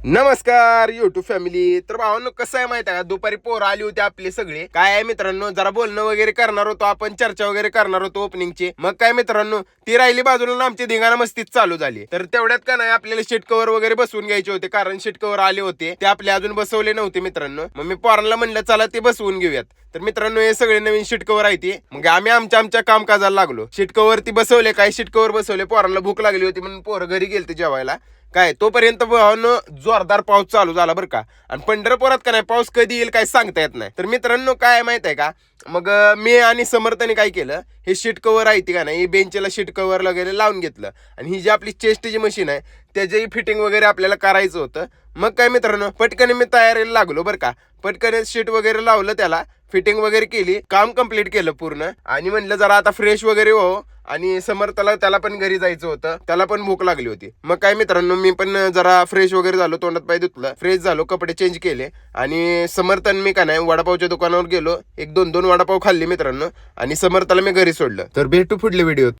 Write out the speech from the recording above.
नमस्कार YouTube family. तर भावांनो, कसं आहे माहिती आहे का, दुपारी पोरं आली होती आपले सगळे. काय आहे मित्रांनो, जरा बोलणं वगैरे करणार होतो आपण, चर्चा वगैरे करणार होतो ओपनिंगची. मग काय मित्रांनो, ती राहिली बाजूला आणि आमची धिंगाणा मस्तीच चालू झाली. तर तेवढ्यात का नाही, आपल्याला शीट कव्हर वगैरे बसवून घ्यायचे होते, कारण शीट कव्हर आले होते ते आपले अजून बसवले नव्हते मित्रांनो. मग मी पोरांना म्हणलं चला ते बसवून घेऊयात. तर मित्रांनो, हे सगळे नवीन शीट कव्हर आहे ती. मग आम्ही आमच्या कामकाजाला लागलो. शीट कव्हर ती बसवले, काय शीट कव्हर बसवले. पोरांना भूक लागली होती म्हणून पोरं घरी गेलते जेवायला. काय तोपर्यंत भावांनो जोरदार पाऊस चालू झाला बरं का. आणि पंढरपुरात का नाही, पाऊस कधी येईल काय सांगता येत नाही. तर मित्रांनो, काय माहित आहे का, मग मी आणि समर्थने काय केलं, हे शीट कव्हर आहे ती का नाही, बेंचला शीट कव्हर वगैरे लावून घेतलं. आणि ही जी आपली चेस्टची मशीन आहे त्याची फिटिंग वगैरे आपल्याला करायचं होतं. मग काय मित्रांनो, पटकन मी तयारीला लागलो बरं का. पटकन शीट वगैरे लावलं, त्याला फिटिंग वगैरे केली, काम कंप्लीट केलं पूर्ण. आणि म्हणलं जरा आता फ्रेश वगैरे हो. आणि समर्थला त्याला पण घरी जायचं होतं, त्याला पण भूक लागली होती. मग काय मित्रांनो, मी पण जरा फ्रेश वगैरे झालो, तोंडात पाय धुतलं, फ्रेश झालो, कपडे चेंज केले. आणि समर्थन मी का नाही वडापावच्या दुकानावर गेलो, एक दोन वडापाव खाल्ले मित्रांनो. आणि समर्थला मी घरी सोडलं. तर भेटू पुढल्या व्हिडिओ.